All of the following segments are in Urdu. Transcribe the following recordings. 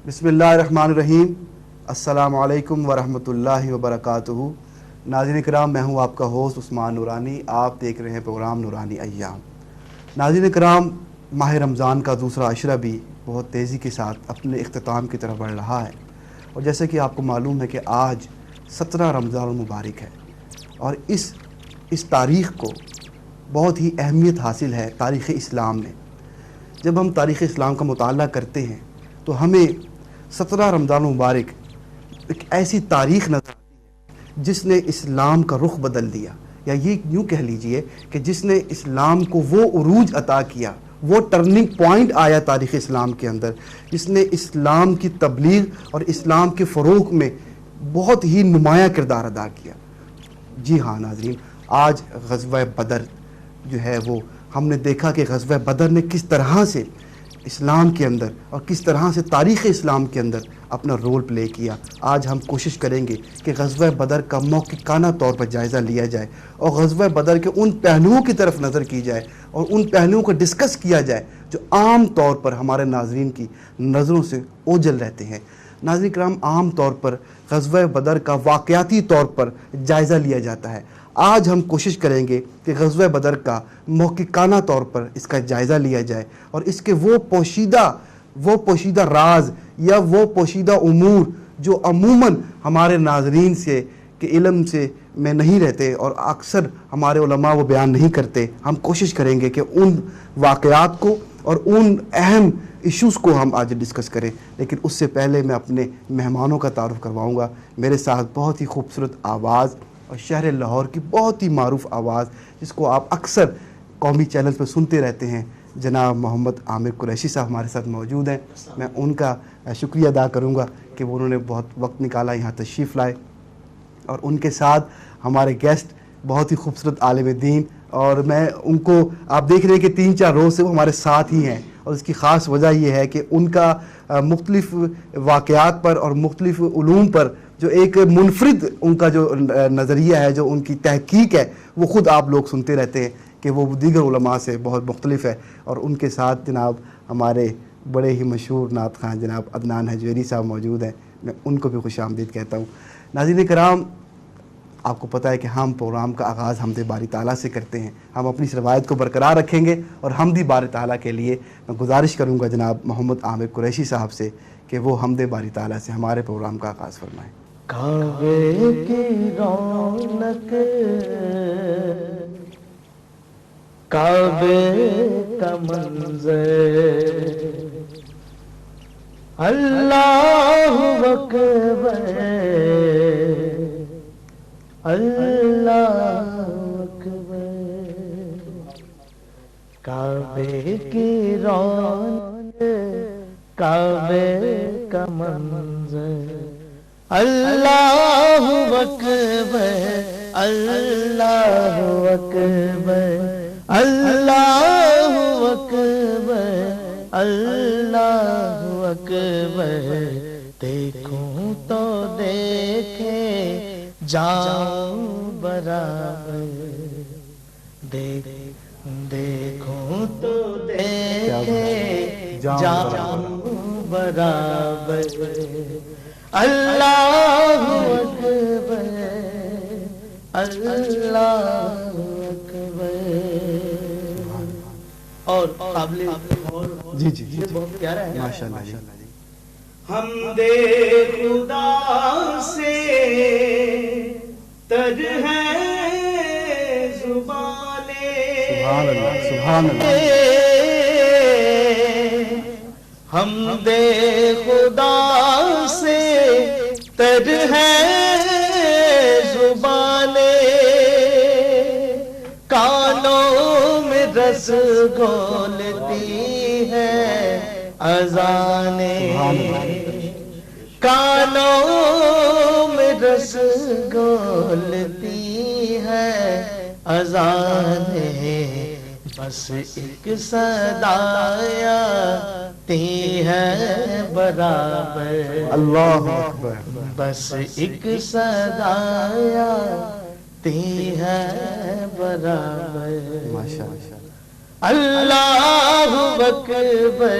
بسم اللہ الرحمن الرحیم۔ السلام علیکم ورحمۃ اللہ وبرکاتہ۔ ناظرین کرام، میں ہوں آپ کا ہوسٹ عثمان نورانی۔ آپ دیکھ رہے ہیں پروگرام نورانی ایام۔ ناظرین کرام، ماہ رمضان کا دوسرا عشرہ بھی بہت تیزی کے ساتھ اپنے اختتام کی طرف بڑھ رہا ہے، اور جیسے کہ آپ کو معلوم ہے کہ آج 17 رمضان المبارک ہے، اور اس تاریخ کو بہت ہی اہمیت حاصل ہے تاریخ اسلام میں۔ جب ہم تاریخ اسلام کا مطالعہ کرتے ہیں تو ہمیں 17 رمضان المبارک ایک ایسی تاریخ نظر آتی ہے جس نے اسلام کا رخ بدل دیا، یا یہ یوں کہہ لیجئے کہ جس نے اسلام کو وہ عروج عطا کیا، وہ ٹرننگ پوائنٹ آیا تاریخ اسلام کے اندر، جس نے اسلام کی تبلیغ اور اسلام کے فروغ میں بہت ہی نمایاں کردار ادا کیا۔ جی ہاں ناظرین، آج غزوہ بدر جو ہے وہ ہم نے دیکھا کہ غزوہ بدر نے کس طرح سے اسلام کے اندر اور کس طرح سے تاریخ اسلام کے اندر اپنا رول پلے کیا۔ آج ہم کوشش کریں گے کہ غزوہ بدر کا موقعانہ طور پر جائزہ لیا جائے، اور غزوہ بدر کے ان پہلوؤں کی طرف نظر کی جائے اور ان پہلوؤں کو ڈسکس کیا جائے جو عام طور پر ہمارے ناظرین کی نظروں سے اوجھل رہتے ہیں۔ ناظرین کرام، عام طور پر غزوہ بدر کا واقعاتی طور پر جائزہ لیا جاتا ہے۔ آج ہم کوشش کریں گے کہ غزوہ بدر کا موقعانہ طور پر اس کا جائزہ لیا جائے، اور اس کے وہ پوشیدہ راز یا وہ پوشیدہ امور جو عموماً ہمارے ناظرین سے کے علم سے میں نہیں رہتے اور اکثر ہمارے علماء وہ بیان نہیں کرتے، ہم کوشش کریں گے کہ ان واقعات کو اور ان اہم ایشوز کو ہم آج ڈسکس کریں۔ لیکن اس سے پہلے میں اپنے مہمانوں کا تعارف کرواؤں گا۔ میرے ساتھ بہت ہی خوبصورت آواز اور شہر لاہور کی بہت ہی معروف آواز، جس کو آپ اکثر قومی چینل پہ سنتے رہتے ہیں، جناب محمد عامر قریشی صاحب ہمارے ساتھ موجود ہیں۔ میں ان کا شکریہ ادا کروں گا کہ وہ انہوں نے بہت وقت نکالا، یہاں تشریف لائے، اور ان کے ساتھ ہمارے گیسٹ بہت ہی خوبصورت عالم دین، اور میں ان کو آپ دیکھ رہے ہیں کہ 3-4 روز سے وہ ہمارے ساتھ ہی ہیں، اور اس کی خاص وجہ یہ ہے کہ ان کا مختلف واقعات پر اور مختلف علوم پر جو ایک منفرد ان کا جو نظریہ ہے، جو ان کی تحقیق ہے، وہ خود آپ لوگ سنتے رہتے ہیں کہ وہ دیگر علماء سے بہت مختلف ہے۔ اور ان کے ساتھ جناب ہمارے بڑے ہی مشہور نعت خواں جناب عدنان حجویری صاحب موجود ہیں، میں ان کو بھی خوش آمدید کہتا ہوں۔ ناظرین کرام، آپ کو پتہ ہے کہ ہم پروگرام کا آغاز حمد باری تعالیٰ سے کرتے ہیں۔ ہم اپنی اس روایت کو برقرار رکھیں گے، اور حمد باری تعالیٰ کے لیے میں گزارش کروں گا جناب محمد عامر قریشی صاحب سے کہ وہ حمد باری تعالیٰ سے ہمارے پروگرام کا آغاز فرمائیں۔ کعبے کی رونق، کعبے کا منظر، اللہ اکبر، اللہ اکبر، کعبے کی رونق، کعبے کا منظر، اللہ اکبر، اللہ اکبر، اللہ اکبر، اللہ اکبر، دیکھوں تو دیکھے جاؤں برابر، دیکھوں تو دیکھے جاؤں برابر، اللہ اکبر، اللہ اکبر۔ اور قابل جی جی جی، بہت پیارا ہے، ماشاءاللہ جی۔ حمد خدا سے تر ہے زبانیں، سبحان اللہ، سبحان اللہ، حمد خدا سے تر ہے زبانیں، کانوں میں رس گھولتی ہے اذانیں، کانوں میں رس گھولتی ہے اذانیں، بس ایک صدا آتی ہے برابر، اللہ اکبر، بس ایک صدا آتی ہے برابر، ماشاءاللہ۔ اللہ اکبر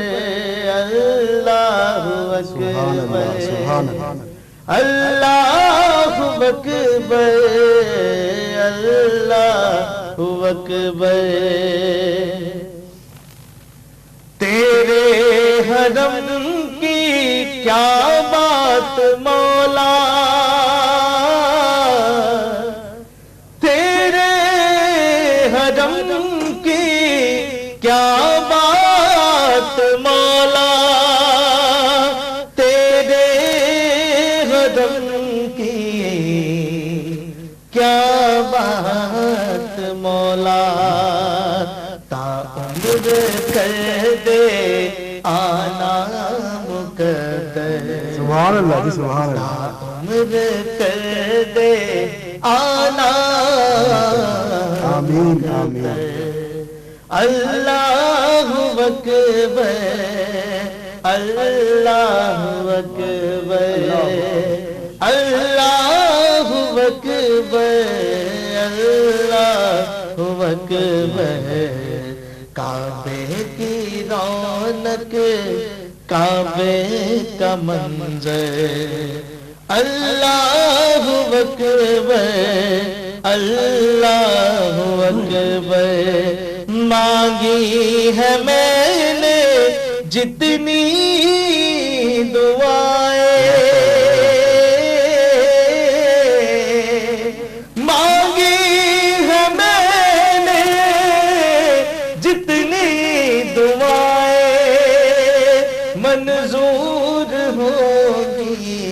اللہ سبحان اللہ سبحان اکبر اللہ اللہ اکبر اللہ اکبر تیرے حرم کی کیا بات مولا تیرے حرم کی کیا بات مولا تیرے حرم کی کیا بات مولا تا عمر کر دے آنا مقدر سبحان اللہ جی سبحان اللہ عمر کر دے آنا آمین آمین اللہ اکبر اللہ اکبر اللہ اکبر اللہ اکبر کعبے کی رونق کعبے کا منظر اللہ اکبر اللہ اکبر مانگی ہے میں نے جتنی دعائیں مانگی ہے میں نے جتنی دعائیں منظور ہوگی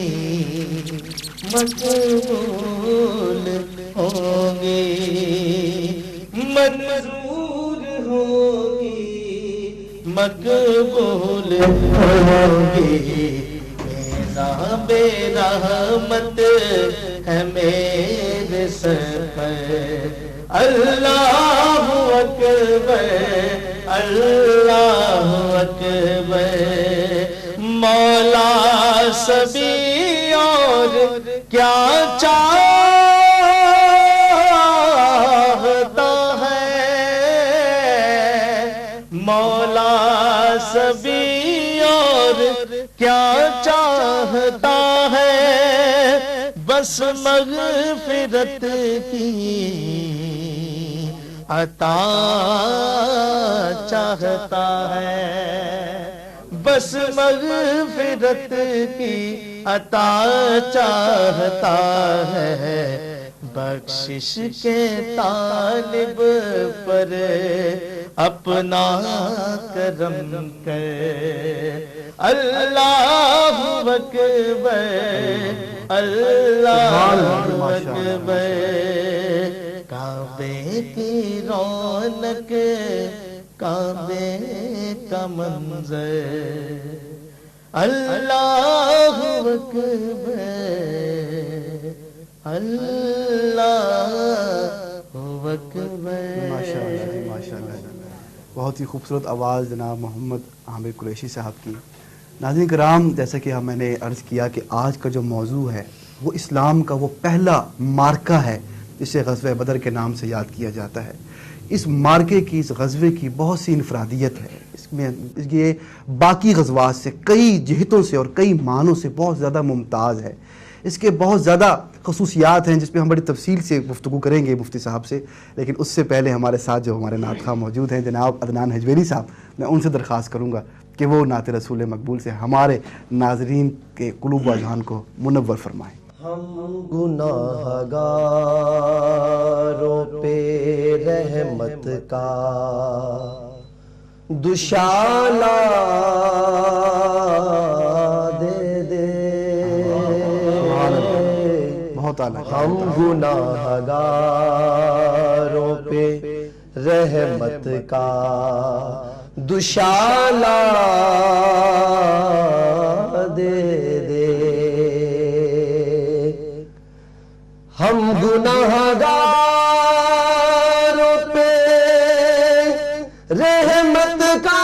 مقبول ہوگی منظور ہوگی مقبول ہوگی میرا بے رحمت ہے میرے سر پر اللہ اکبر اللہ اکبر مولا سبھی اور کیا چاہتا ہے مولا سبھی اور کیا چاہتا ہے بس مغفرت کی عطا چاہتا ہے بس مغفرت کی عطا چاہتا ہے بخشش کے طالب پر اپنا کرم کر اللہ اکبر اللہ اکبر کعبے کی رونق کعبے کا منظر اللہ اکبر اللہ اکبر ماشاءاللہ بہت ہی خوبصورت آواز جناب محمد عامر قریشی صاحب کی. ناظرین کرام جیسا کہ میں نے عرض کیا کہ آج کا جو موضوع ہے وہ اسلام کا وہ پہلا مارکہ ہے جسے غزوہ بدر کے نام سے یاد کیا جاتا ہے. اس مارکے کی اس غزوے کی بہت سی انفرادیت ہے. اس میں یہ باقی غزوات سے کئی جہتوں سے اور کئی معنوں سے بہت زیادہ ممتاز ہے. اس کے بہت زیادہ خصوصیات ہیں جس پہ ہم بڑی تفصیل سے گفتگو کریں گے مفتی صاحب سے. لیکن اس سے پہلے ہمارے ساتھ جو ہمارے نعت خواہ موجود ہیں جناب عدنان حجویری صاحب, میں ان سے درخواست کروں گا کہ وہ نعت رسول مقبول سے ہمارے ناظرین کے قلوب و اذہان کو منور فرمائیں. ہم گناہگاروں پہ رحمت کا دشانہ دے دے. بہت اعلیٰ. ہم گناہگاروں پہ رحمت کا دشانہ دے دے. ہم گناہگاروں پہ رحمت کا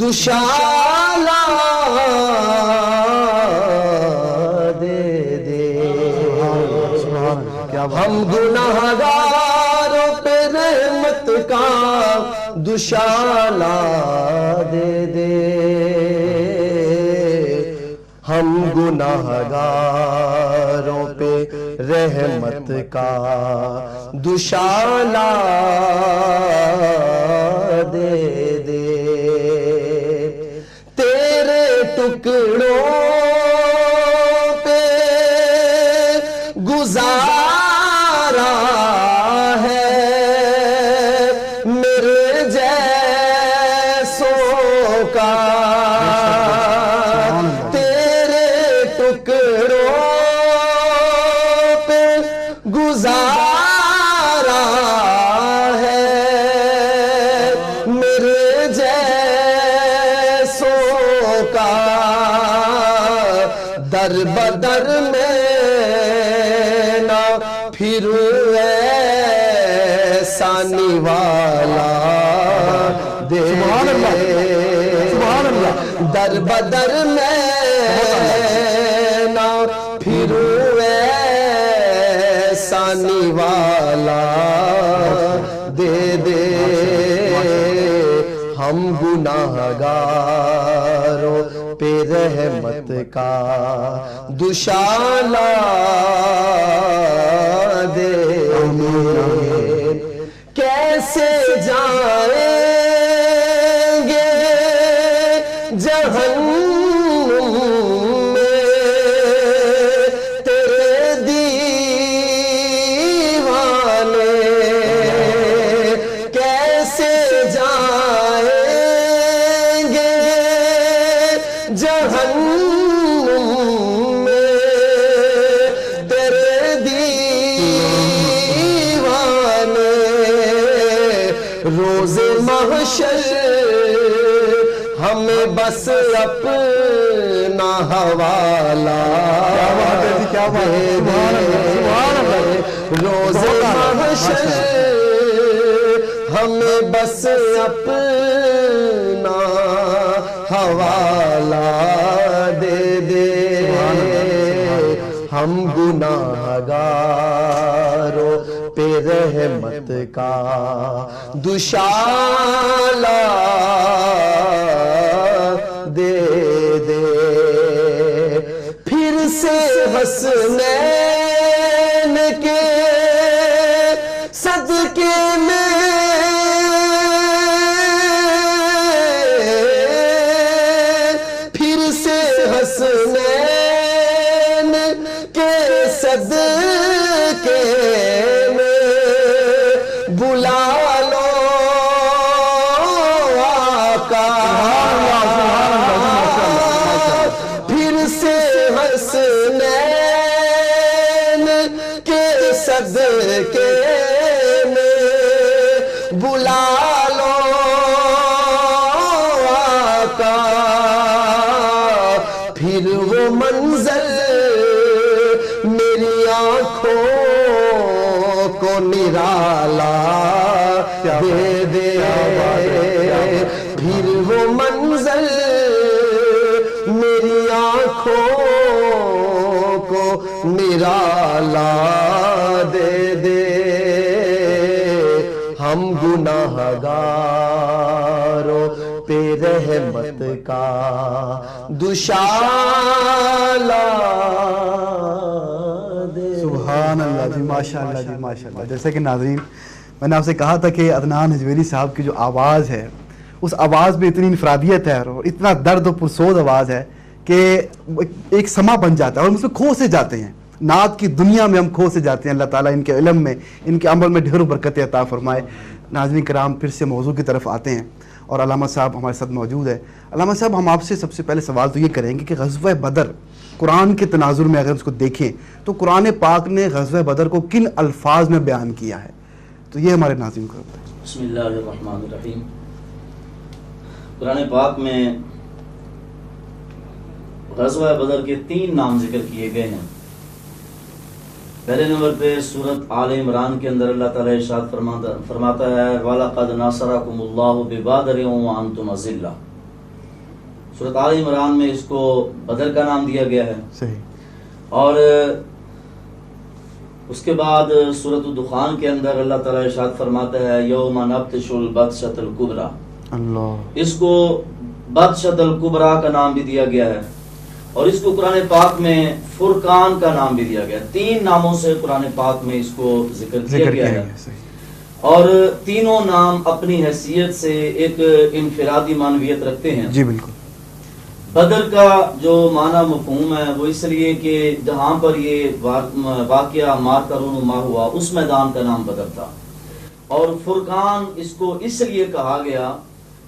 دشانہ ہم گناہگاروں پہ رحمت کا دوشالہ دے دے، ہم گناہگاروں پہ رحمت کا دوشالہ دے دے، تیرے ٹکڑوں پہ گزارا ہے میرے جیسوں کا، تیرے ٹکڑوں پہ گزارا ہے میرے جیسوں کا، در بدر میں نہ پھروں ایسا نوالا دے، در بدر میں نہ پھروں ایسا نوالا دے دے، ہم گناہگاروں پہ رحمت کا دوشالہ دے دے، کیسے جائیں گے جہنم میں تیرے دیوانے، کیسے جائیں گے جہنم میں تیرے دیوانے، روز محشر ہمیں بس اپنا حوالہ دے دے، روز محشر ہمیں بس اپنا حوالہ دے دے، ہم گناہگاروں پہ رحمت کا دوشالہ دے دے، پھر سے حسنین کے صدقے میں پھر سے حسنین کے صدقے میں بلا لو آقا، پھر سے حسنین کے صدقے میں بلا لو آقا، پھر وہ منظر میری آنکھوں کو نرالا دے دے، پھر وہ منظر میری آنکھوں کو نرالا دے دے، ہم گناہگاروں پہ رحمت کا دوشالہ دے۔ سبحان اللہ جی، ماشاء اللہ جی، ماشاء اللہ۔ جیسے کہ ناظرین میں نے آپ سے کہا تھا کہ عدنان حجویری صاحب کی جو آواز ہے، اس آواز میں اتنی انفرادیت ہے اور اتنا درد و پرسود آواز ہے کہ ایک سما بن جاتا ہے اور ہم اس میں کھو سے جاتے ہیں، نعت کی دنیا میں ہم کھو سے جاتے ہیں۔ اللہ تعالیٰ ان کے علم میں، ان کے عمل میں ڈھیروں برکتیں عطا فرمائے۔ ناظرین کرام، پھر سے موضوع کی طرف آتے ہیں اور علامہ صاحب ہمارے ساتھ موجود ہے۔ علامہ صاحب، ہم آپ سے سب سے پہلے سوال تو یہ کریں گے کہ غزوہ بدر قرآن کے تناظر میں اگر اس کو دیکھیں تو قرآن پاک نے غزوہ بدر کو کن الفاظ میں بیان کیا ہے، تو یہ ہمارے ناظرین کو بتائیں۔ بسم اللہ الرحمن الرحیم۔ قرآن پاک میں غزوہ بدر کے 3 نام ذکر کیے گئے ہیں۔ پہلے نمبر پہ سورۃ آل عمران کے اندر اللہ تعالیٰ ارشاد فرماتا ہے وَلَقَدْ نَصَرَكُمُ اللَّهُ بِبَدْرٍ وَأَنْتُمْ أَذِلَّةٌ۔ سورۃ آل عمران میں اس کو بدر کا نام دیا گیا ہے۔ صحیح۔ اور اس کے بعد سورۃ الدخان کے اندر اللہ تعالیٰ ارشاد فرماتا ہے یوم نبطش البطشۃ الکبریٰ. اس کو بطشۃ الکبریٰ کا نام بھی دیا گیا ہے اور اس کو قرآن پاک میں فرقان کا نام بھی دیا گیا ہے. 3 ناموں سے قرآن پاک میں اس کو ذکر کیا گیا ہے اور تینوں نام اپنی حیثیت سے ایک انفرادی معنویت رکھتے ہیں. جی بالکل. بدر کا جو معنی مفہوم ہے وہ اس لیے کہ جہاں پر یہ واقعہ مارکا رونما ہوا اس میدان کا نام بدر تھا. اور فرقان اس کو اس لیے کہا گیا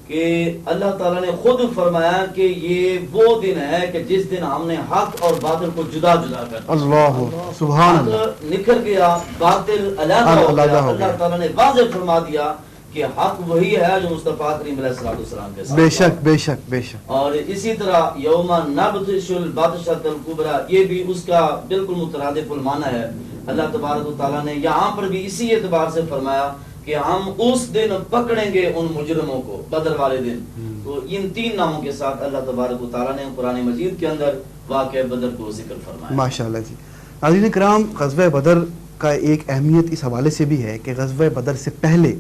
کہ اللہ تعالیٰ نے خود فرمایا کہ یہ وہ دن ہے کہ جس دن ہم نے حق اور باطل کو جدا جدا کر دیا. اللہ سبحان اللہ. نکھر گیا، باطل علیحدہ ہو گیا. اللہ تعالیٰ نے واضح فرما دیا کہ حق وہی ہے جو مصطفیٰ کریم علیہ السلام کے ساتھ. بے شک بے شک بے شک. اور اسی طرح یوم نبطش البطشۃ الکبریٰ یہ بھی اس کا بالکل مترادف المعنی ہے. اللہ تبارک و تعالیٰ نے یہاں پر بھی اسی اعتبار سے فرمایا کہ ہم اس دن پکڑیں گے ان مجرموں کو، بدر والے دن. تو ان 3 ناموں کے ساتھ اللہ تبارک و تعالیٰ نے قرآن مجید کے اندر واقعہ بدر کو ذکر فرمایا. ماشاءاللہ جی. ناظرین کرام، غزوہ بدر کا ایک اہمیت اس حوالے سے بھی ہے کہ غزوہ بدر سے پہلے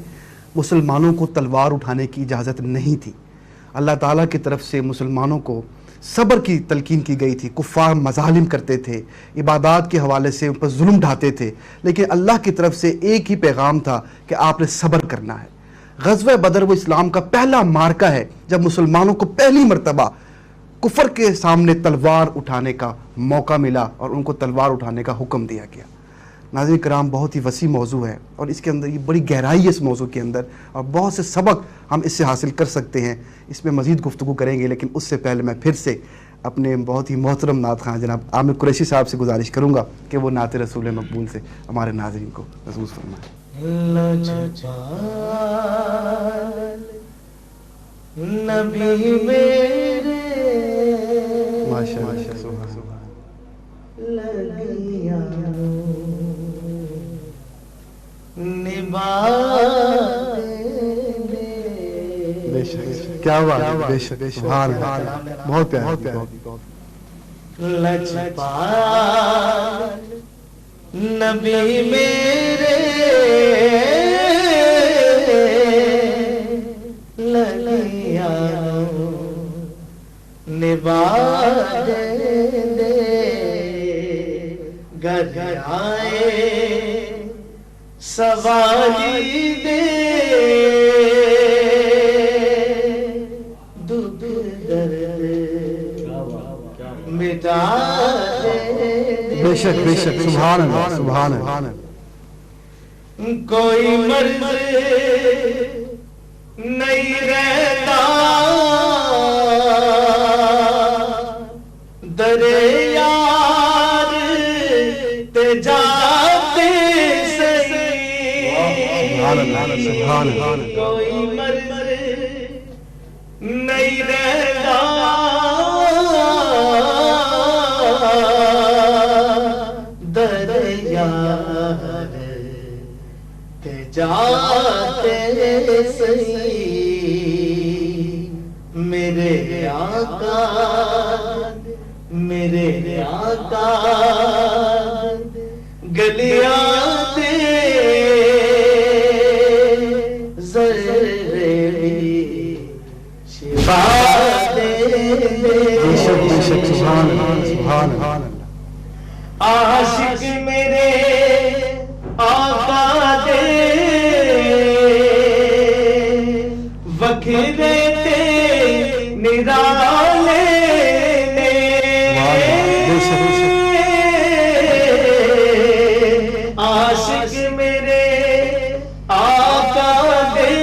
مسلمانوں کو تلوار اٹھانے کی اجازت نہیں تھی. اللہ تعالیٰ کی طرف سے مسلمانوں کو صبر کی تلقین کی گئی تھی. کفار مظالم کرتے تھے، عبادات کے حوالے سے ان پر ظلم ڈھاتے تھے، لیکن اللہ کی طرف سے ایک ہی پیغام تھا کہ آپ نے صبر کرنا ہے. غزوہ بدر وہ اسلام کا پہلا مارکہ ہے جب مسلمانوں کو پہلی مرتبہ کفر کے سامنے تلوار اٹھانے کا موقع ملا اور ان کو تلوار اٹھانے کا حکم دیا گیا. ناظرین کرام، بہت ہی وسیع موضوع ہے اور اس کے اندر یہ بڑی گہرائی ہے اس موضوع کے اندر اور بہت سے سبق ہم اس سے حاصل کر سکتے ہیں. اس میں مزید گفتگو کریں گے، لیکن اس سے پہلے میں پھر سے اپنے بہت ہی محترم نعت خواں جناب عامر قریشی صاحب سے گزارش کروں گا کہ وہ نعت رسول مقبول سے ہمارے ناظرین کو محفوظ فرمائیں. نبی میرے ماشاءاللہ لگیا بے شک، کیا بات ہے، بے شک، سبحان اللہ، بہت پیارا. لجپال نبی میرے لگیا نبا دے گھر آئے سوالی دے دکھ درد مٹا دے. بے شک بے شک، سبحان اللہ سبحان اللہ. کوئی مرض نہیں رہتا دریار تے جاتے سہی. کوئی مرض نہیں رہتا دریار تے جاتے سہی. میرے آقا میرے آقا گلیاں دے ذرے شفا دے. بے شک بے شک، سبحان اللہ سبحان اللہ. عاشق میرے آقا دے وکھرے تے نرالے نے. عاشق میرے آقا دے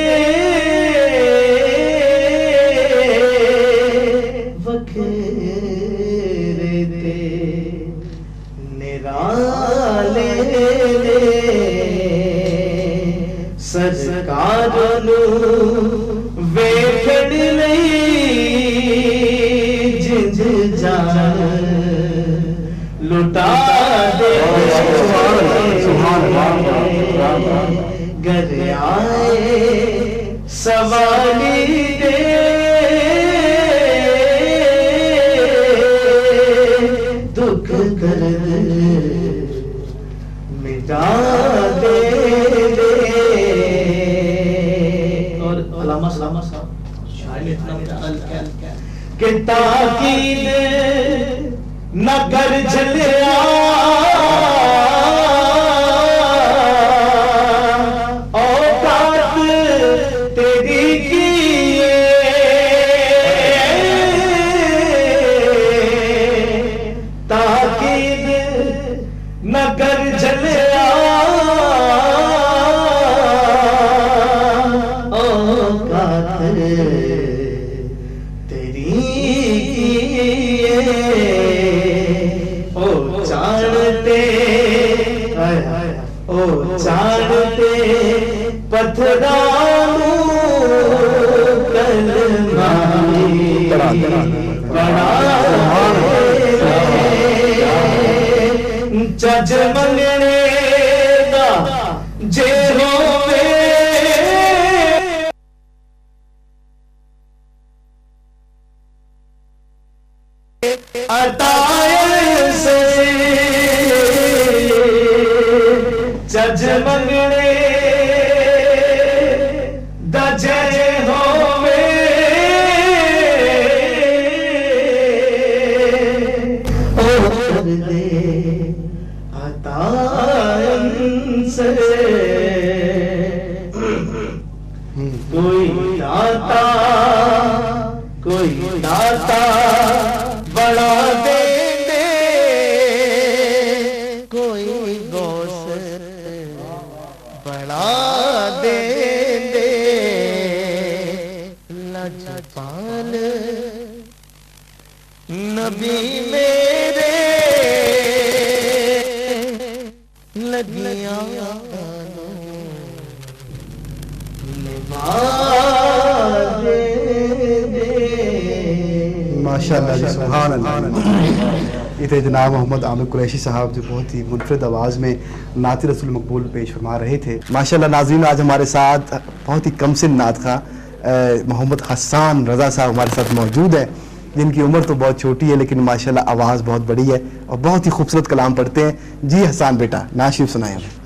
وکھرے تے نرالے سرکار نو ویکھن لئی جج جان لٹا دے. گر آئے سوالی دے دکھ درد کہ تاکید نہ کر جلیا اوقات تیری کیے تاکید نہ کر جلیا اوقات تیری او جانتے او جانتے پتھرانو کلمائی بڑا جج منگنے دا جے ہوئے عطائے سے جج منگنے دا جے ہوئے اور دے عطائے سے کوئی داتا بڑا دے دے کوئی غوث بڑا دے دے لجپال نبی میرے لگیاں ماشاءاللہ جی، سبحان اللہ۔ یہ تھے جناب محمد عامر قریشی صاحب جو بہت ہی منفرد آواز میں نعت رسول مقبول پیش فرما رہے تھے۔ ماشاءاللہ ناظرین، آج ہمارے ساتھ بہت ہی کم سن نعت خواں محمد حسان رضا صاحب ہمارے ساتھ موجود ہے، جن کی عمر تو بہت چھوٹی ہے لیکن ماشاءاللہ آواز بہت بڑی ہے اور بہت ہی خوبصورت کلام پڑھتے ہیں۔ جی حسان بیٹا، نعت شریف سنائیں ہمیں۔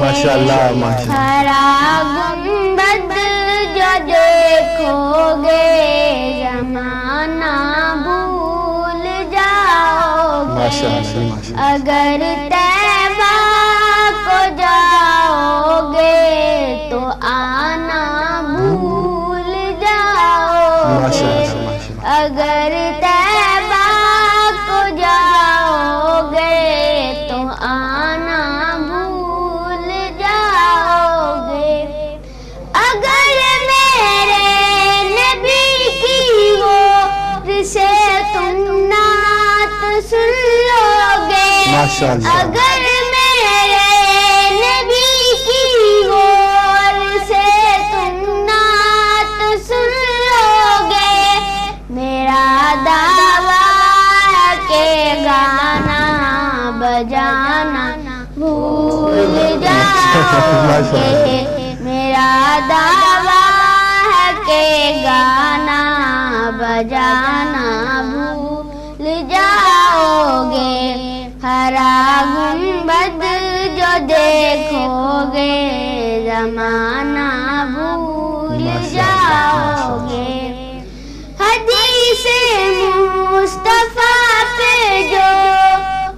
ماشاءاللہ ماشاءاللہ۔ ہرا گنبد جو دیکھو گے زمانہ بھول جاؤ گے، ماشاءاللہ۔ اگر طیبہ کو جاؤ گے تو آنا بھول جاؤ گے، اگر طیبہ کو جاؤ گے تو آنا بھول جاؤ گے، اگر میرے نبی کی غور سے تم نعت سن لو گے، اگر میرے نبی کی غور سے تم نعت سن لو گے، میرا دعویٰ ہے کہ گانا بجانا بھول جاؤ گے، میرا دعویٰ ہے کہ گانا بجانا بھول جاؤ گے، ہرا گنبد جو دیکھو گے زمانہ بھول جاؤ گے، حدیث مصطفیٰ پہ جو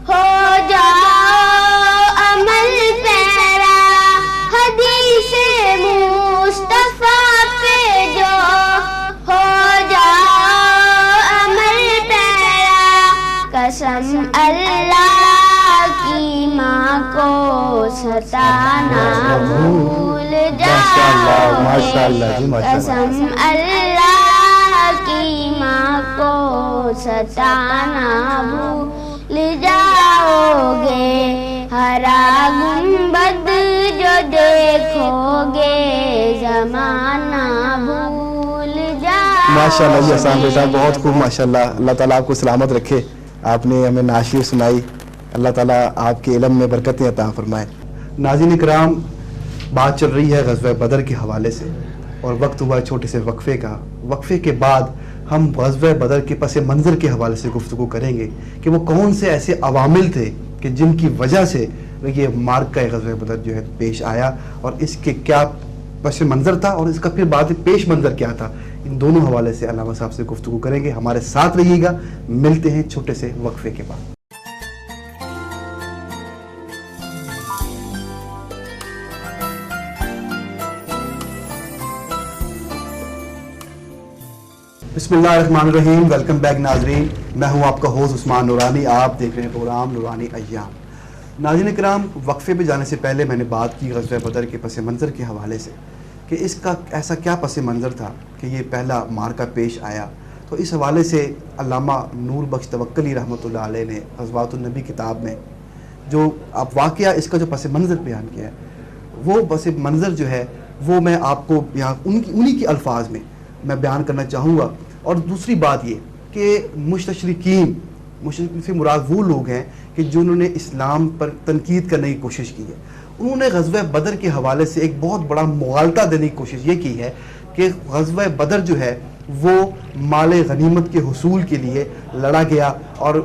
ہو جاؤ عمل پیرا، حدیث مصطفیٰ پہ جو ہو جاؤ عمل پیرا، قسم اللہ کی ماں کو ستانا بھول جاؤ گے، قسم اللہ کی ماں کو ستانا بھول جاؤ گے، ہرا گنبد جو دیکھو گے زمانہ بھول جاؤ۔ ماشاءاللہ جی حسان بیٹا، بہت خوب ماشاءاللہ۔ اللہ تعالیٰ آپ کو سلامت رکھے، آپ نے ہمیں نعت شریف سنائی، اللہ تعالیٰ آپ کے علم میں برکتیں عطا فرمائے۔ ناظرین کرام، بات چل رہی ہے غزوہ بدر کے حوالے سے اور وقت ہوا چھوٹے سے وقفے کا۔ وقفے کے بعد ہم غزوہ بدر کے پس منظر کے حوالے سے گفتگو کریں گے کہ وہ کون سے ایسے عوامل تھے کہ جن کی وجہ سے یہ معرکہ غزوہ بدر جو ہے پیش آیا، اور اس کے کیا پس منظر تھا اور اس کا پھر بعد پیش منظر کیا تھا. ان دونوں حوالے سے علامہ صاحب سے گفتگو کریں گے. ہمارے ساتھ رہیے گا. ملتے ہیں چھوٹے سے وقفے کے بعد. بسم اللہ الرحمن الرحیم. ویلکم بیک ناظرین. میں ہوں آپ کا ہوسٹ عثمان نورانی. آپ دیکھ رہے ہیں پروگرام نورانی ایام. ناظرین کرام، وقفے پہ جانے سے پہلے میں نے بات کی غزوہ بدر کے پس منظر کے حوالے سے کہ اس کا ایسا کیا پس منظر تھا کہ یہ پہلا معرکہ پیش آیا. تو اس حوالے سے علامہ نور بخش توکلی رحمۃ اللہ علیہ نے غزوات النبی کتاب میں جو اب واقعہ اس کا جو پس منظر بیان کیا ہے، وہ پس منظر جو ہے وہ میں آپ کو یہاں انہی کے الفاظ میں بیان کرنا چاہوں گا. اور دوسری بات یہ کہ مستشرقین سے مراد وہ لوگ ہیں کہ جنہوں نے اسلام پر تنقید کرنے کی کوشش کی ہے. انہوں نے غزوہ بدر کے حوالے سے ایک بہت بڑا مغالطہ دینے کی کوشش یہ کی ہے کہ غزوہ بدر جو ہے وہ مال غنیمت کے حصول کے لیے لڑا گیا اور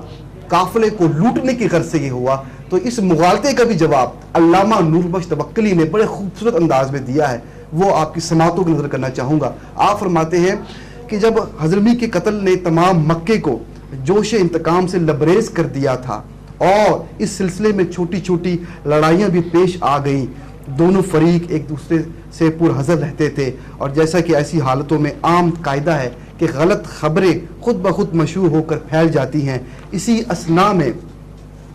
قافلے کو لوٹنے کی غرض سے یہ ہوا. تو اس مغالطے کا بھی جواب علامہ نور بخش توکلی نے بڑے خوبصورت انداز میں دیا ہے. وہ آپ کی سماعتوں کی نظر کرنا چاہوں گا. آپ فرماتے ہیں کہ جب حضرمی کے قتل نے تمام مکے کو جوش انتقام سے لبریز کر دیا تھا اور اس سلسلے میں چھوٹی چھوٹی لڑائیاں بھی پیش آ گئیں، دونوں فریق ایک دوسرے سے پرحذر رہتے تھے. اور جیسا کہ ایسی حالتوں میں عام قاعدہ ہے کہ غلط خبریں خود بخود مشہور ہو کر پھیل جاتی ہیں. اسی اثناء میں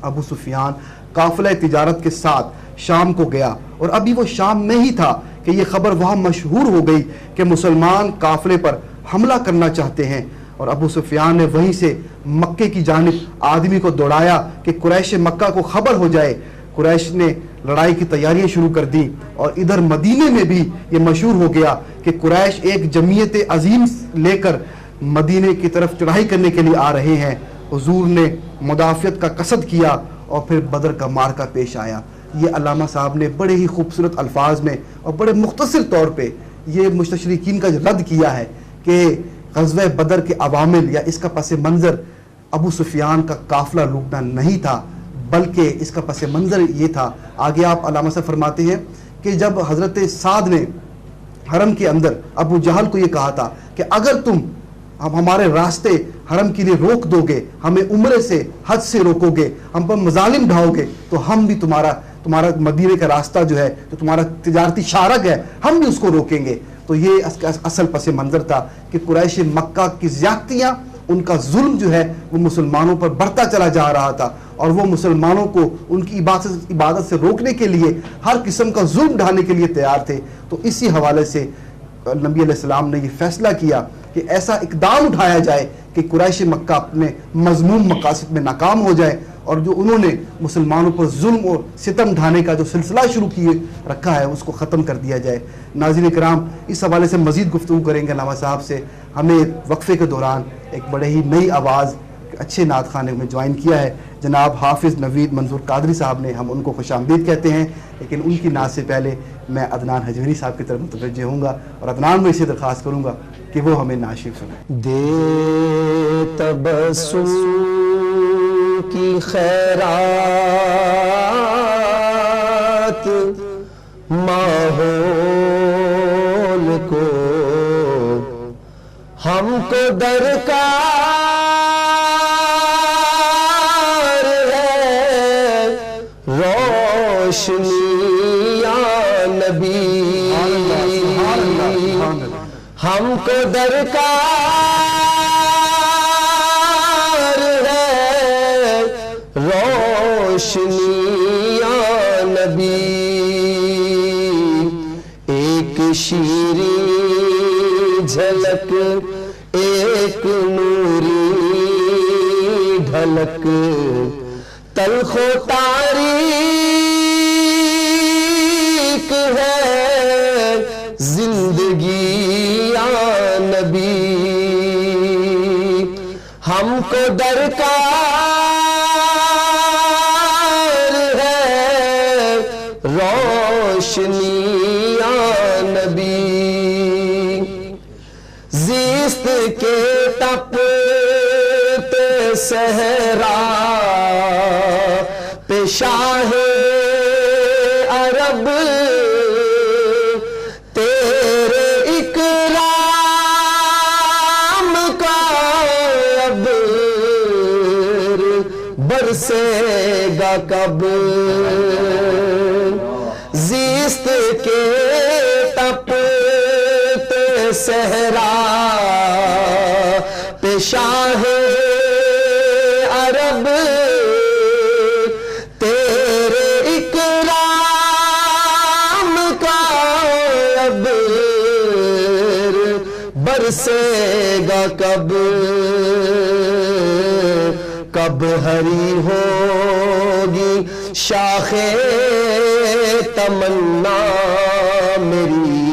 ابو سفیان قافلہ تجارت کے ساتھ شام کو گیا اور ابھی وہ شام میں ہی تھا کہ یہ خبر وہاں مشہور ہو گئی کہ مسلمان قافلے پر حملہ کرنا چاہتے ہیں. اور ابو سفیان نے وہیں سے مکے کی جانب آدمی کو دوڑایا کہ قریش مکہ کو خبر ہو جائے. قریش نے لڑائی کی تیاریاں شروع کر دی اور ادھر مدینے میں بھی یہ مشہور ہو گیا کہ قریش ایک جمعیت عظیم لے کر مدینے کی طرف چڑھائی کرنے کے لیے آ رہے ہیں. حضور نے مدافعت کا قصد کیا اور پھر بدر کا معرکہ پیش آیا. یہ علامہ صاحب نے بڑے ہی خوبصورت الفاظ میں اور بڑے مختصر طور پہ یہ مستشرقین کا رد کیا ہے کہ غزوہ بدر کے عوامل یا اس کا پس منظر ابو سفیان کا قافلہ لوٹنا نہیں تھا، بلکہ اس کا پس منظر یہ تھا. آگے آپ علامہ صاحب فرماتے ہیں کہ جب حضرت سعد نے حرم کے اندر ابو جہل کو یہ کہا تھا کہ اگر تم ہمارے راستے حرم کے لیے روک دو گے، ہمیں عمرے سے حج سے روکو گے، ہم پر مظالم ڈھاؤ گے، تو ہم بھی تمہارا مدینے کا راستہ جو ہے جو تمہارا تجارتی شارک ہے ہم بھی اس کو روکیں گے. تو یہ اصل پس منظر تھا کہ قریش مکہ کی زیادتیاں، ان کا ظلم جو ہے وہ مسلمانوں پر بڑھتا چلا جا رہا تھا اور وہ مسلمانوں کو ان کی عبادت سے روکنے کے لیے ہر قسم کا ظلم ڈھانے کے لیے تیار تھے. تو اسی حوالے سے نبی علیہ السلام نے یہ فیصلہ کیا کہ ایسا اقدام اٹھایا جائے کہ قریش مکہ اپنے مذموم مقاصد میں ناکام ہو جائے اور جو انہوں نے مسلمانوں پر ظلم اور ستم ڈھانے کا جو سلسلہ شروع کیے رکھا ہے اس کو ختم کر دیا جائے. ناظرین کرام، اس حوالے سے مزید گفتگو کریں گے علامہ صاحب سے. ہمیں وقفے کے دوران ایک بڑے ہی نئی آواز اچھے نعت خانے میں جوائن کیا ہے جناب حافظ نوید منظور قادری صاحب نے. ہم ان کو خوش آمدید کہتے ہیں، لیکن ان کی نعت سے پہلے میں عدنان حجویری صاحب کی طرف متوجہ ہوں گا اور عدنان میں اسے درخواست کروں گا کہ وہ ہمیں نعت شریف سنائیں. دے تبسم کی خیرات ماحول کو ہم کو درکار ہے، روشنی یا نبی ہم کو درکار ہے، روشنی یا نبی. ایک شیریں جھلک، ایک نوری ڈھلک، تلخ و تاریک ہے زندگی یا نبی. ہم کو درکار ہے، روشنی یا نبی. زیست کے صحرا پہ شاہ عرب تیرے اکرام کا اب برسے گا کب زیست کے تپتے صحرا پہ شاہ عرب تیرے اکرام کا اب برسے گا کب کب ہری ہوگی شاخ تمنا میری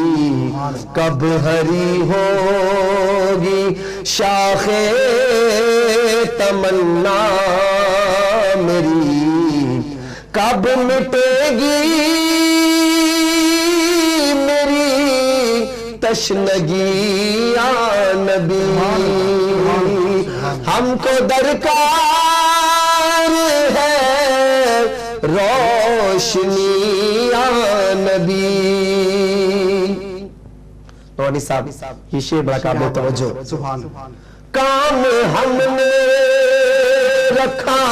کب ہری ہوگی شاخ تمنا میری کب مٹے گی میری تشنگی یا نبی ہم کو درکار ہے روشنی یا نبی. نورانی صاحب یہ شعر بڑا قابل توجہ. سبحان کام ہم نے رکھا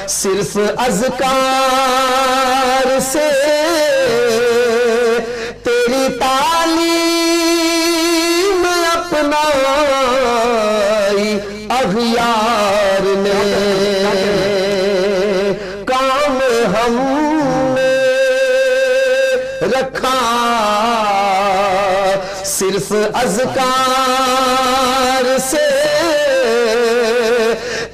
صرف اذکار سے تیری تعلیم اپنائی اغیار نے. کام ہم نے رکھا صرف اذکار سے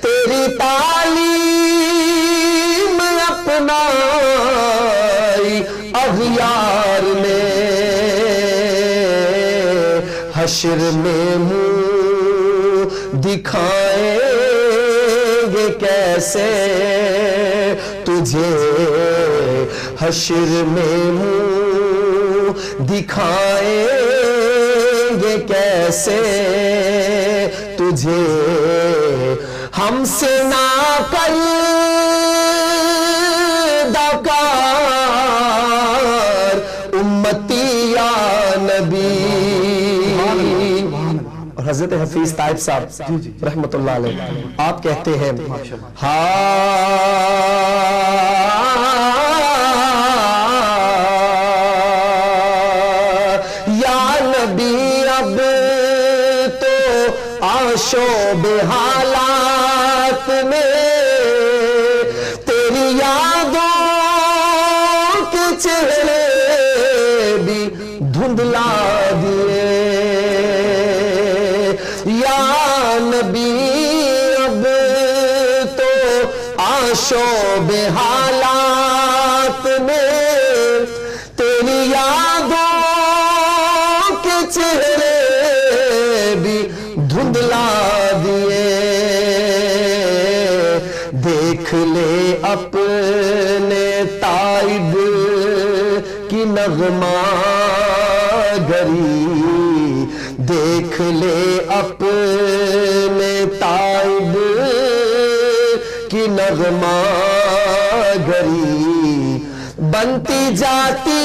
تیری تعلیم اپنائی اغیار نے. حشر میں منہ دکھائیں گے کیسے تجھے حشر میں منہ دکھائیں گے کیسے تجھے ہم سے نہ کر دکار امتی یا نبی. اور حضرت حفیظ طائب صاحب رحمت اللہ علیہ آپ کہتے ہیں یا نبی اب تو آشوب حالات میں تیری یادوں کے چہرے بھی دھندلا دیے. یا نبی اب تو آشوب حالات میں تیری یادوں کے چہرے بھی دھندلا دیے. دیکھ لے اپنے تائب کی نغمہ گری دیکھ لے اپنے تائب کی نغمہ گری بنتی جاتی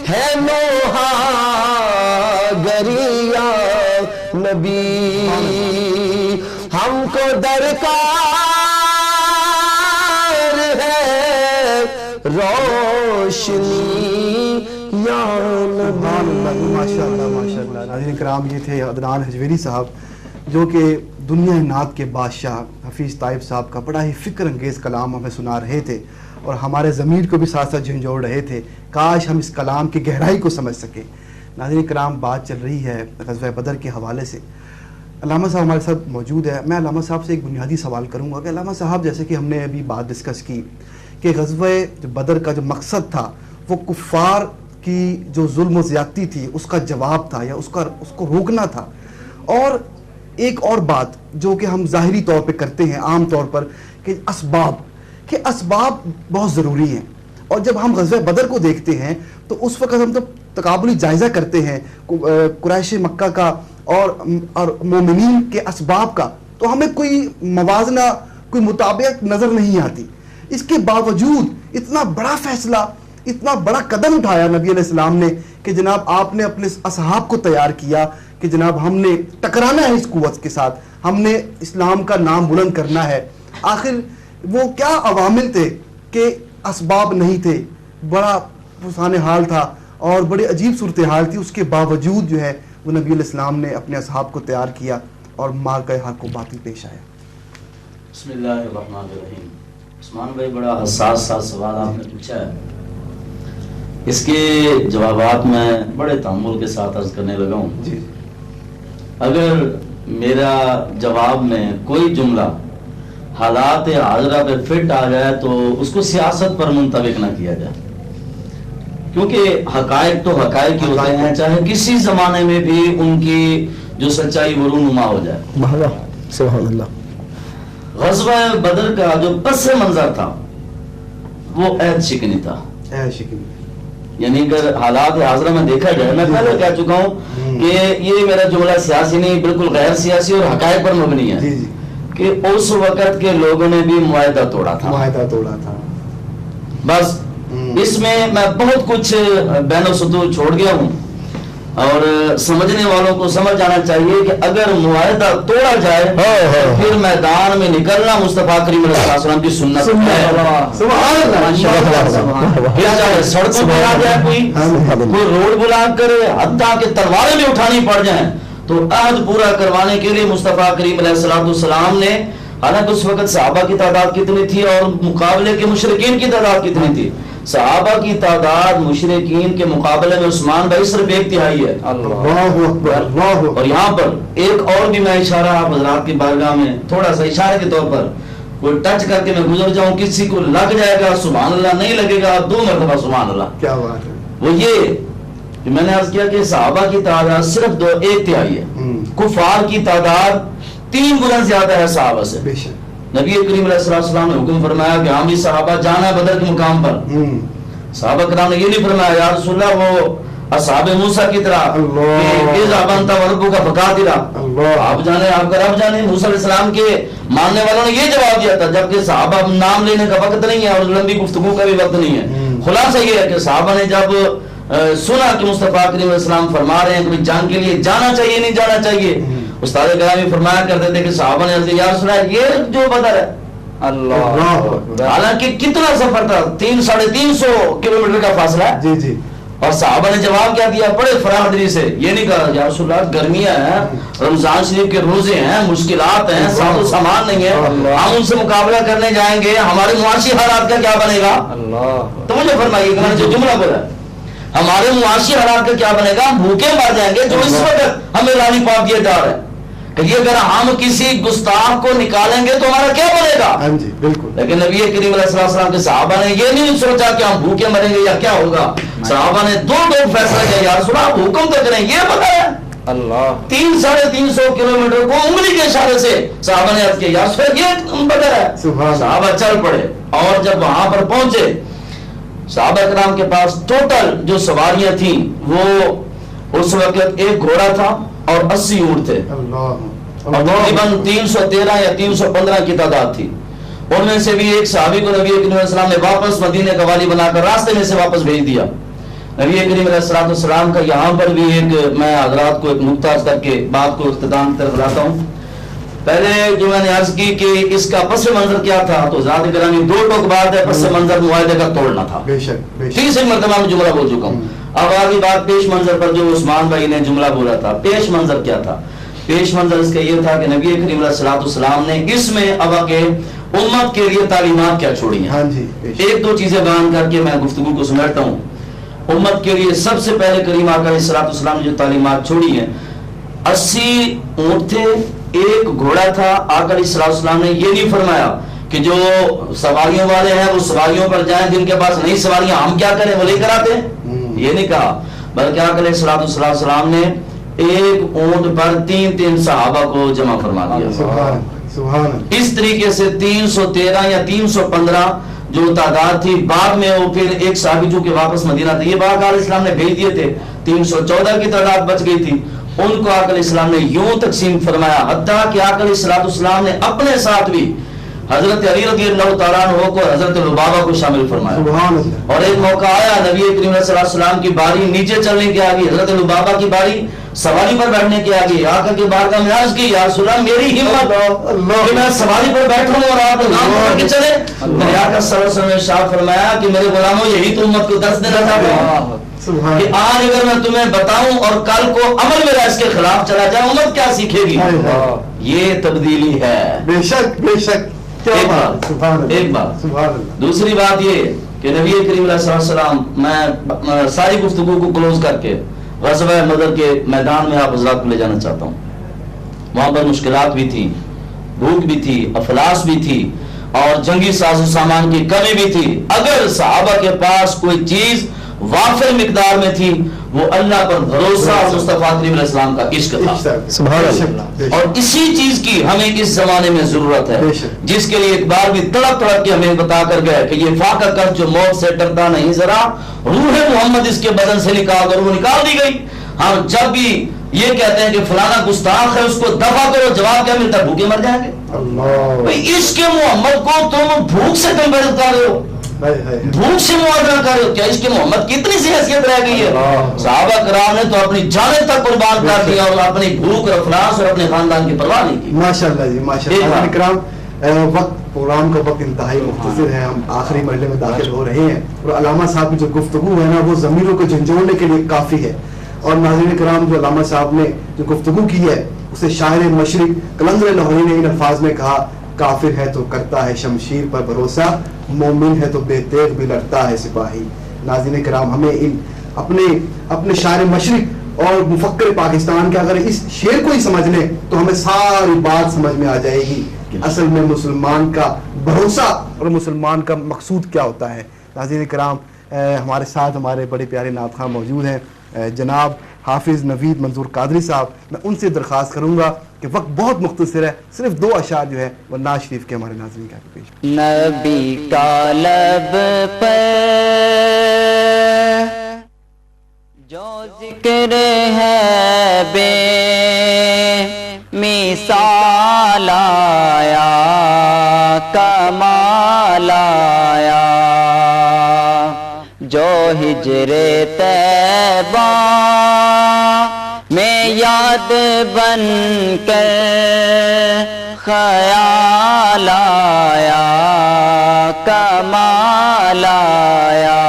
ہے نوحہ گری یا نبی. ہم کو درکار ہے روشنی یا نبی. ماشاءاللہ ماشاءاللہ. ناظرین کرام یہ تھے عدنان حجویری صاحب جو کہ دنیا نعت کے بادشاہ حفیظ طائب صاحب کا بڑا ہی فکر انگیز کلام ہمیں سنا رہے تھے اور ہمارے ضمیر کو بھی ساتھ ساتھ جھنجھوڑ رہے تھے. کاش ہم اس کلام کی گہرائی کو سمجھ سکیں. ناظرین کرام بات چل رہی ہے غزوہ بدر کے حوالے سے. علامہ صاحب ہمارے ساتھ موجود ہے. میں علامہ صاحب سے ایک بنیادی سوال کروں گا کہ علامہ صاحب جیسے کہ ہم نے ابھی بات ڈسکس کی کہ غزوہ بدر کا جو مقصد تھا وہ کفار کی جو ظلم و زیادتی تھی اس کا جواب تھا یا اس کو روکنا تھا. اور ایک اور بات جو کہ ہم ظاہری طور پہ کرتے ہیں عام طور پر کہ اسباب بہت ضروری ہیں. اور جب ہم غزوہ بدر کو دیکھتے ہیں تو اس وقت ہم تو تقابلی جائزہ کرتے ہیں قریش مکہ کا اور مومنین کے اسباب کا تو ہمیں کوئی موازنہ، کوئی مطابقت نظر نہیں آتی. اس کے باوجود اتنا بڑا فیصلہ، اتنا بڑا قدم اٹھایا نبی علیہ السلام نے کہ جناب آپ نے اپنے اصحاب کو تیار کیا کہ جناب ہم نے ٹکرانا ہے اس قوت کے ساتھ، ہم نے اسلام کا نام بلند کرنا ہے. آخر وہ کیا عوامل تھے کہ اسباب نہیں تھے، بڑا فسان حال تھا اور بڑی عجیب صورتحال تھی، اس کے باوجود جو ہے وہ نبی علیہ السلام نے اپنے اصحاب کو تیار کیا اور مار کا حق و باطل پیش آیا. بسم اللہ الرحمن الرحیم. عثمان بھائی بڑا حساس سوال آپ نے پوچھا ہے، اس کے جوابات میں بڑے تحمل کے ساتھ عرض کرنے لگا ہوں. جی اگر میرا جواب میں کوئی جملہ حالات حاضرہ پہ فٹ آ جائے تو اس کو سیاست پر منطبق نہ کیا جائے، کیونکہ حقائق تو حقائق ہی ہوتے ہیں، چاہے کسی زمانے میں بھی ان کی جو سچائی وہ رونما ہو جائے. سبحان اللہ. غزوہ بدر کا جو پس منظر تھا وہ عہد شکنی تھا. یعنی اگر حالات حاضرہ میں دیکھا جائے، میں پہلے کہہ چکا ہوں کہ یہ میرا جملہ سیاسی نہیں، بالکل غیر سیاسی اور حقائق پر مبنی ہے کہ اس وقت کے لوگوں نے بھی معاہدہ توڑا تھا. بس اس میں بہت کچھ بین و سطور چھوڑ گیا ہوں، اور سمجھنے والوں کو سمجھ جانا چاہیے کہ اگر معاہدہ توڑا جائے تو پھر میدان میں نکلنا مصطفیٰ کریم علیہ السلام کی سنت ہے. پھر چاہے سڑکوں پر آ جائے کوئی روڈ بلاک کرے، حتیٰ کہ تلواریں بھی اٹھانی پڑ جائیں، تو عہد پورا کروانے کے لیے مصطفیٰ کریم علیہ السلام نے، حالانکہ اس وقت صحابہ کی تعداد کتنی تھی اور مقابلے کے مشرکین کی تعداد کتنی تھی؟ صحابہ کی تعداد مشرکین کے مقابلے میں عثمان بھائی صرف 1/3 ہے. اور یہاں پر ایک اور بھی میں اشارہ آپ حضرات کی بارگاہ میں تھوڑا سا اشارے کے طور پر کوئی ٹچ کر کے میں گزر جاؤں، کسی کو لگ جائے گا سبحان اللہ، نہیں لگے گا 2 مرتبہ سبحان اللہ. کیا بات ہے؟ وہ یہ کہ میں نے عرض کیا کہ صحابہ کی تعداد صرف 1/3 ہے، کفار کی تعداد 3 گنا زیادہ ہے صحابہ سے. نبی کریم علیہ السلام نے حکم فرمایا کہ ہم بھی صحابہ جانا ہے بدر کے مقام پر. صحابہ کرام نے یہ نہیں فرمایا یا رسول اللہ وہ اصحاب موسیٰ کی طرح کہ اذا بنتا وربو کا فقاتلا، آپ جانے آپ کا رب جانے. موسیٰ علیہ السلام کے ماننے والوں نے یہ جواب دیا تھا، جبکہ صحابہ نام لینے کا وقت نہیں ہے اور لمبی گفتگو کا بھی وقت نہیں ہے. خلاصہ یہ ہے کہ صحابہ نے جب سنا کہ مصطفیٰ کریم علیہ السلام فرما رہے ہیں کہ جان کے لیے جانا چاہیے نہیں جانا چاہیے، استاد گرامی فرمایا کرتے تھے کہ صحابہ نے عرض یا رسول اللہ یہ جو بدر ہے اللہ، حالانکہ کتنا سفر تھا، 300-350 کلومیٹر کا فاصلہ ہے. جی جی. اور صحابہ نے جواب کیا دیا بڑے فرادری سے، یہ نہیں کہا یا رسول اللہ گرمیاں ہیں، رمضان شریف کے روزے ہیں، مشکلات ہیں، ساز و سامان نہیں ہے، ہم ان سے مقابلہ کرنے جائیں گے، ہمارے معاشی حالات کا کیا بنے گا؟ تو مجھے فرمائیے کہ جو جملہ بولا ہمارے معاشی حالات کا کیا بنے گا؟ بھوکے مر جائیں گے جو اس وقت ہمیں لالی پاپ دیا جا رہا ہے کہ یہ اگر ہم کسی گستاخ کو نکالیں گے تو ہمارا کیا بنے گا؟ بالکل. لیکن نبی کریم علیہ السلام کے صحابہ نے یہ نہیں سوچا کہ ہم بھوکے مریں گے یا کیا ہوگا. صحابہ نے 2 فیصلہ کیا، یا رسول اللہ حکم تو کریں، یہ پتہ ہے اللہ 300-350 کلومیٹر کو انگلی کے اشارے سے صحابہ نے عرض کیا یا رسول اللہ یہ پتہ ہے. صحابہ چل پڑے اور جب وہاں پر پہنچے صحابہ کرام کے پاس ٹوٹل جو سواریاں تھیں وہ اس وقت 1 گھوڑا تھا اور 80 اونٹ تھے، اور تقریباً 313 یا 315 کی تعداد تھی. ان میں سے بھی ایک صحابی کو نبی کریم علیہ السلام نے واپس مدینے کا والی بنا کر راستے میں سے واپس بھیج دیا. نبی کریم علیہ السلام کا یہاں پر بھی ایک میں حضرات کو ایک نقطہ کر کے بات کو اختتام کی طرف لاتا ہوں. پہلے جو میں نے عرض کی کہ اس کا پس منظر کیا تھا، تو ذات گرامی 2 ٹوک بات ہے، پس منظر معاہدے کا توڑنا تھا. تیسری مرتبہ میں جملہ بول چکا ہوں. اب آگے بات پیش منظر پر جو عثمان بھائی نے جملہ بولا تھا. پیش منظر کیا تھا؟ پیش منظر اس کا یہ تھا کہ نبی کریم علیہ السلام نے اس میں اب آگے امت کے لیے تعلیمات کیا چھوڑی ہیں. 1-2 چیزیں بیان کر کے میں گفتگو کو سمیٹتا ہوں. امت کے لیے سب سے پہلے کریم آقا علیہ السلام نے جو تعلیمات چھوڑی ہیں، 80 اونٹ تھے، 1 گھوڑا تھا. آقا علیہ السلام نے یہ نہیں فرمایا کہ جو سواریوں والے ہیں وہ سواریوں پر جائیں، جن کے پاس نہیں سواریاں ہم کیا کریں وہ لے کر آتے، یہ نہیں کہا. بلکہ آقا علیہ السلام نے 1 اونٹ پر 3 صحابہ کو جمع فرما دیا. اس طریقے سے 313 یا 315 جو تعداد تھی، بعد میں وہ پھر ایک صحابی جو کہ واپس مدینہ تھے، یہ باقی علیہ السلام نے بھیج دیے تھے، 314 کی تعداد بچ گئی تھی. ان کو آقا علیہ السلام نے یوں تقسیم فرمایا، حتیٰ کہ آقا علیہ السلام نے اپنے ساتھ بھی حضرت علی رضی اللہ تعالیٰ عنہ کو، حضرت لبابہ کو شامل فرمایا. سبحان اللہ. اور ایک موقع آیا نبی کریم صلی اللہ علیہ وسلم کی باری نیچے چلنے کے آگے، حضرت لبابہ کی باری سواری پر بیٹھنے کے آگے. آقا کی بارگاہ میں عرض کی، یا رسول اللہ میری ہمت کہ میں سواری پر بیٹھوں اور آپ نام پڑھ کے چلے. میرے آقا صلی اللہ علیہ وسلم نے ارشاد فرمایا کہ میرے غلاموں یہی تو امت کو درس دینا چاہتا ہوں کہ آج اگر میں تمہیں بتاؤں اور کل کو عمل میرا اس کے خلاف چلا جائے امت کیا سیکھے گی. یہ تبدیلی ہے. بے شک بے شک. ایک بات. دوسری بات یہ کہ نبی کریم علیہ السلام، میں ساری گفتگو کو کلوز کر کے غزوہ بدر کے میدان میں آپ حضرات کو لے جانا چاہتا ہوں. وہاں پر مشکلات بھی تھی، بھوک بھی تھی، افلاس بھی تھی اور جنگی ساز و سامان کی کمی بھی تھی. اگر صحابہ کے پاس کوئی چیز وافر مقدار میں تھی وہ اللہ پر بھروسہ اور مصطفیٰ کریم علیہ السلام کا عشق تھا. سبحان اللہ. اور اسی چیز کی ہمیں اس زمانے میں ضرورت ہے، جس کے لیے ایک بار بھی تڑپ تڑپ کے ہمیں بتا کر گئے کہ یہ فاقہ کر جو موت سے ڈرتا نہیں ذرا، روح محمد اس کے بدن سے نکال کر وہ نکال دی گئی. ہم جب بھی یہ کہتے ہیں کہ فلانا گستاخ ہے اس کو دفع کرو، جواب کیا ملتا ہے؟ بھوکے مر جائیں گے. عشق محمد کو تم بھوک سے کمپیئر کر رہے ہو، بھوک سے موازنہ کر رہے ہو. کیا عشق محمد کی اتنی سی حیثیت رہ گئی ہے؟ صحابہ کرام نے تو اپنی جانیں تک قربان کر دیا اور اپنی بھوک اور افلاس اور اپنے خاندان کی پرواہ نہیں کی. ماشاءاللہ جی ماشاءاللہ. کرام وقت پروگرام کا وقت انتہائی مختصر ہے، ہم آخری مرحلے میں داخل ہو رہے ہیں اور علامہ صاحب کی جو گفتگو ہے نا وہ ضمیروں کو جھنجھوڑنے کے لیے کافی ہے. اور ناظرین کرام جو علامہ صاحب نے جو گفتگو کی ہے اسے شاعر مشرق قلندر لاہوری نے ان الفاظ میں کہا، کافر ہے تو کرتا ہے شمشیر پر بھروسہ، مومن ہے تو بے تیغ بھی لڑتا ہے سپاہی. ناظرین کرام ہمیں ان اپنے شاعر مشرق اور مفکر پاکستان کے اگر اس شعر کو ہی سمجھ لیں تو ہمیں ساری بات سمجھ میں آ جائے گی کہ اصل میں مسلمان کا بھروسہ اور مسلمان کا مقصود کیا ہوتا ہے. ناظرین کرام ہمارے ساتھ ہمارے بڑے پیارے نعت خواں موجود ہیں جناب حافظ نوید منظور قادری صاحب. میں ان سے درخواست کروں گا کہ وقت بہت مختصر ہے، صرف 2 اشعار جو ہے وہ نعت شریف کے ہمارے ناظرین کے آگے پیش. نبی کا لب پر جو ذکر ہے بے مثال آیا، کمال آیا، جو ہجر طیبہ میں یاد بن کر خیال آیا، کمال آیا.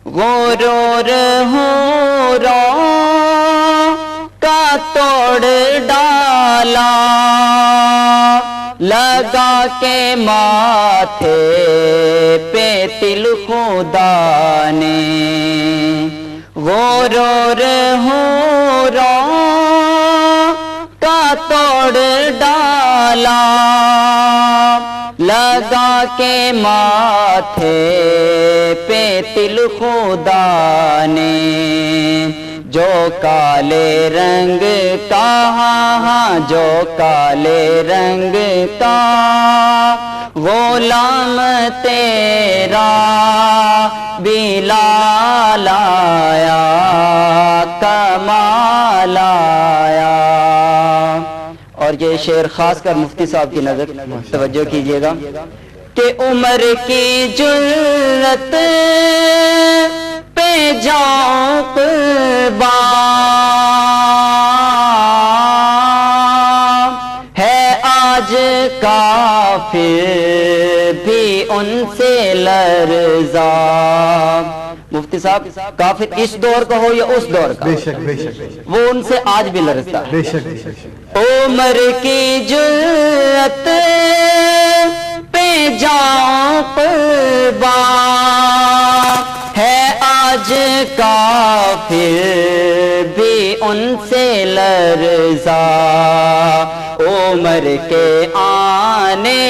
غرور حوروں کا توڑ ڈالا، لگا کے ماتھے پہ تل خدا نے. غرور حوروں کا توڑ ڈالا، لگا کے ماتھے پہ تل خدا نے. جو کالے رنگ کا، ہاں جو کالے رنگ کا غلام تیرا بلال آیا، کمال آیا. اور یہ شعر خاص کر مفتی صاحب کی نظر توجہ کیجیے گا کہ عمر کی جرت پہ جاؤں قربان ہے آج کافر بھی ان سے لرزا. مفتی صاحب کافر اس دور کا ہو یا اس دور کا، وہ ان سے آج بھی لرزتا ہے. عمر کی جرت پہ جاؤں قربان ہے آج کافر بھی ان سے لرزا. عمر کے آنے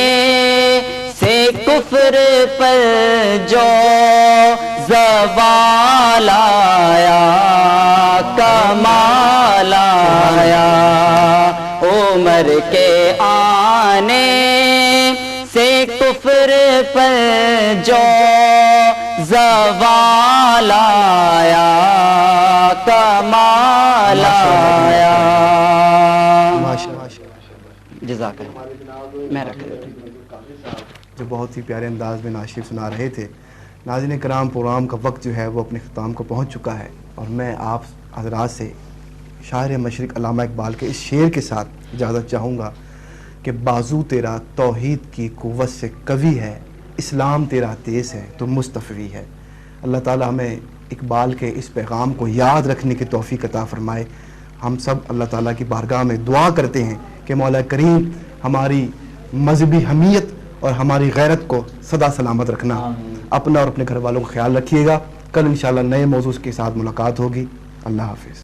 سے کفر پر جو زوال آیا، کمال آیا. عمر کے آنے سے کفر پر جو زوال آیا، کمال آیا. جزاک اللہ. میں رکھ دیتا ہوں. جو بہت ہی پیارے انداز میں نعت شریف سنا رہے تھے. ناظرین کرام، پروگرام کا وقت جو ہے وہ اپنے اختتام کو پہنچ چکا ہے، اور میں آپ حضرات سے شاعر مشرق علامہ اقبال کے اس شعر کے ساتھ اجازت چاہوں گا کہ بازو تیرا توحید کی قوت سے قوی ہے، اسلام تیرا تیز ہے تو مصطفی ہے. اللہ تعالی ہمیں اقبال کے اس پیغام کو یاد رکھنے کی توفیق عطا فرمائے. ہم سب اللہ تعالیٰ کی بارگاہ میں دعا کرتے ہیں کہ مولا کریم ہماری مذہبی حمیت اور ہماری غیرت کو سدا سلامت رکھنا. اپنا اور اپنے گھر والوں کا خیال رکھیے گا. کل انشاءاللہ نئے موضوع کے ساتھ ملاقات ہوگی. اللہ حافظ.